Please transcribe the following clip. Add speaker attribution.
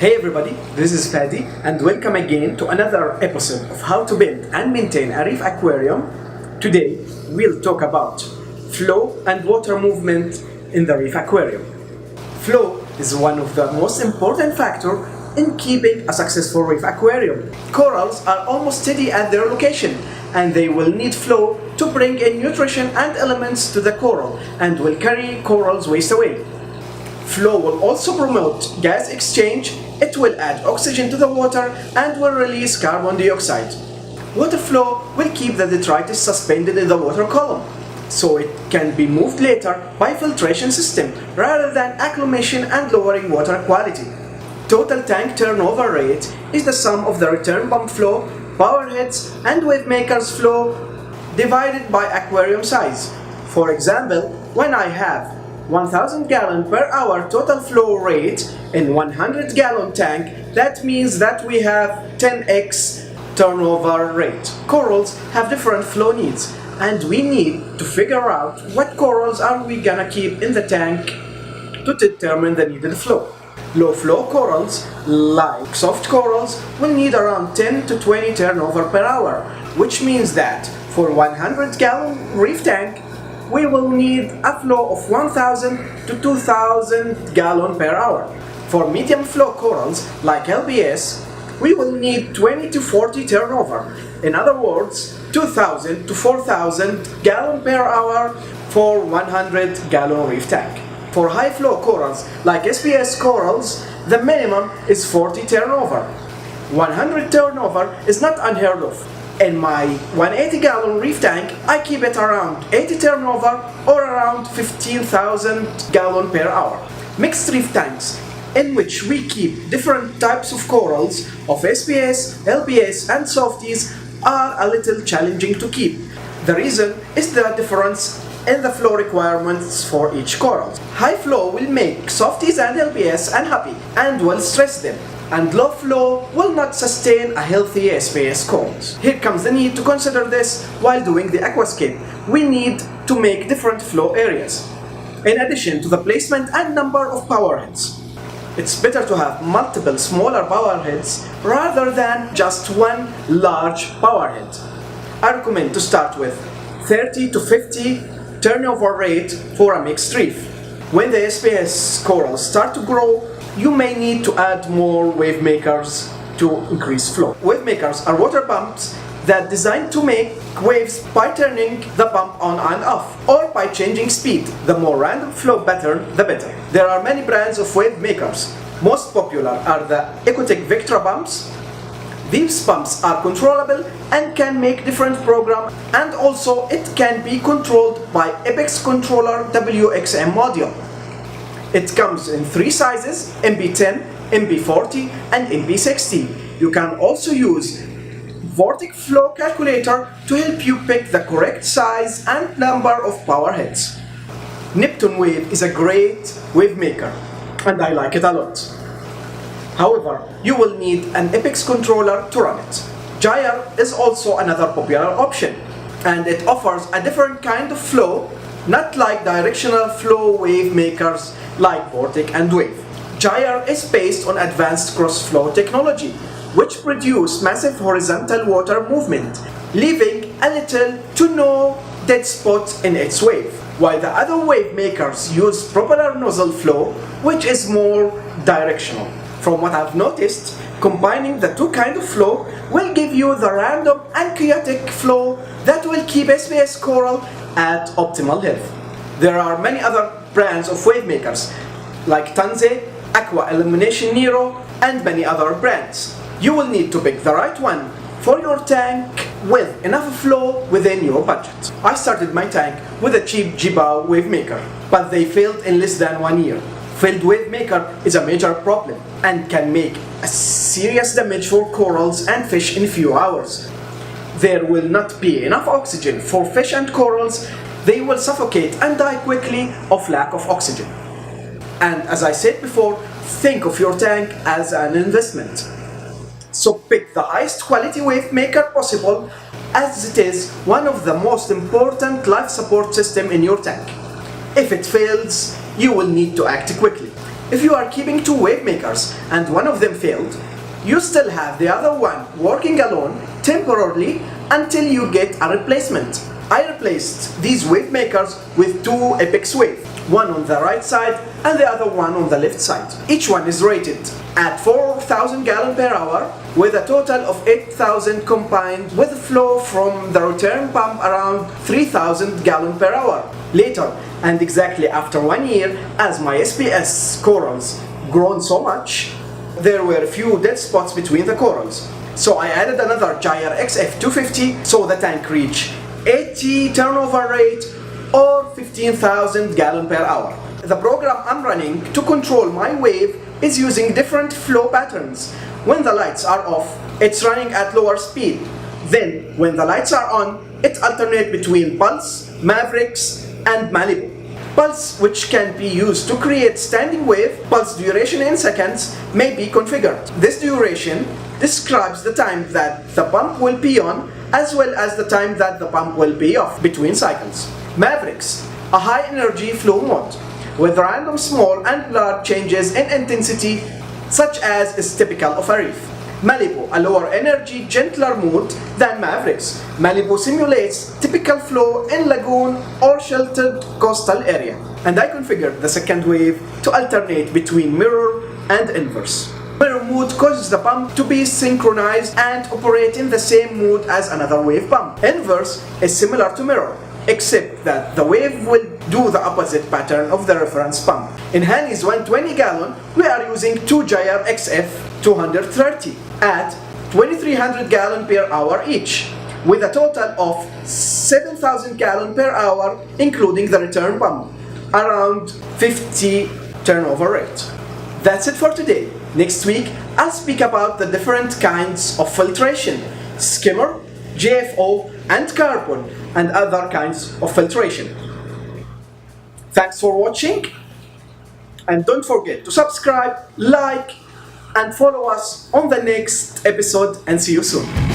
Speaker 1: Hey everybody, this is Fadi and welcome again to another episode of how to build and maintain a reef aquarium. Today we'll talk about flow and water movement in the reef aquarium. Flow is one of the most important factors in keeping a successful reef aquarium. Corals are almost steady at their location and they will need flow to bring in nutrition and elements to the coral and will carry coral's waste away. Flow will also promote gas exchange, it will add oxygen to the water and will release carbon dioxide. Water flow will keep the detritus suspended in the water column, so it can be moved later by filtration system rather than acclimation and lowering water quality. Total tank turnover rate is the sum of the return pump flow, power heads and Wavemakers flow divided by aquarium size. For example, when I have 1000 gallon per hour total flow rate in 100 gallon tank, that means that we have 10x turnover rate. Corals have different flow needs and we need to figure out what corals are we gonna keep in the tank to determine the needed flow. Low flow corals, like soft corals, will need around 10 to 20 turnover per hour, which means that for 100 gallon reef tank, we will need a flow of 1000 to 2000 gallon per hour. For medium flow corals, like LBS, we will need 20 to 40 turnover. In other words, 2000 to 4000 gallon per hour for 100 gallon reef tank. For high flow corals, like SPS corals, the minimum is 40 turnover. 100 turnover is not unheard of. In my 180 gallon reef tank, I keep it around 80 turnover or around 15,000 gallon per hour. Mixed reef tanks, in which we keep different types of corals of SPS, LBS and softies, are a little challenging to keep. The reason is the difference in the flow requirements for each coral. High flow will make softies and LBS unhappy and will stress them, and low flow will not sustain a healthy SPS corals. Here comes the need to consider this while doing the aquascape. We need to make different flow areas, in addition to the placement and number of power heads. It's better to have multiple smaller power heads rather than just one large power head. I recommend to start with 30 to 50 turnover rate for a mixed reef. When the SPS corals start to grow, you may need to add more Wavemakers to increase flow. Wavemakers are water pumps that are designed to make waves by turning the pump on and off, or by changing speed. The more random flow pattern, the better. There are many brands of Wavemakers. Most popular are the Ecotech Vectra pumps. These pumps are controllable and can make different programs, and also it can be controlled by Apex Controller WXM module. It comes in three sizes: MB10, MB40 and MB60. You can also use Vortic Flow Calculator to help you pick the correct size and number of power heads. Neptune Wave is a great Wavemaker and I like it a lot. However, you will need an Apex controller to run it. Gyre is also another popular option, and it offers a different kind of flow, not like directional flow Wavemakers like Vortic and Wave. Gyre is based on advanced cross-flow technology, which produce massive horizontal water movement, leaving a little to no dead spot in its wave, while the other Wavemakers use propeller nozzle flow, which is more directional. From what I've noticed, combining the two kinds of flow will give you the random and chaotic flow that will keep SPS coral at optimal health. There are many other brands of Wavemakers, like Tanze, Aqua Elimination Nero, and many other brands. You will need to pick the right one for your tank with enough flow within your budget. I started my tank with a cheap Jibao Wavemaker, but they failed in less than 1 year. Failed Wavemaker is a major problem and can make a serious damage for corals and fish in few hours. There will not be enough oxygen for fish and corals. They will suffocate and die quickly of lack of oxygen. And as I said before, think of your tank as an investment. So pick the highest quality Wavemaker possible, as it is one of the most important life support system in your tank. If it fails, you will need to act quickly. If you are keeping two Wavemakers and one of them failed, you still have the other one working alone temporarily until you get a replacement. I replaced these Wavemakers with two Apex Wave, one on the right side and the other one on the left side. Each one is rated at 4,000 gallons per hour with a total of 8,000 combined with flow from the return pump around 3,000 gallons per hour. Later, and exactly after 1 year, as my SPS corals grown so much, there were a few dead spots between the corals. So I added another Gyre XF250 so the tank reached 80 turnover rate or 15,000 gallons per hour. The program I'm running to control my wave is using different flow patterns. When the lights are off, it's running at lower speed. Then, when the lights are on, it alternates between Pulse, Mavericks, and Malibu. Pulse, which can be used to create standing wave, pulse duration in seconds, may be configured. This duration describes the time that the pump will be on as well as the time that the pump will be off between cycles. Mavericks, a high energy flow mode with random small and large changes in intensity such as is typical of a reef. Malibu, a lower energy, gentler mode than Mavericks. Malibu simulates typical flow in lagoon or sheltered coastal area. And I configured the second wave to alternate between mirror and inverse. Mirror mode causes the pump to be synchronized and operate in the same mode as another wave pump. Inverse is similar to mirror, except that the wave will do the opposite pattern of the reference pump. In Hani's 120 gallon, we are using two Gyre XF 230 at 2300 gallons per hour each, with a total of 7,000 gallons per hour including the return pump, around 50 turnover rate. That's it for today. Next week, I'll speak about the different kinds of filtration, skimmer, JFO, and carbon, and other kinds of filtration. Thanks for watching, and don't forget to subscribe, like, and follow us on the next episode, and see you soon.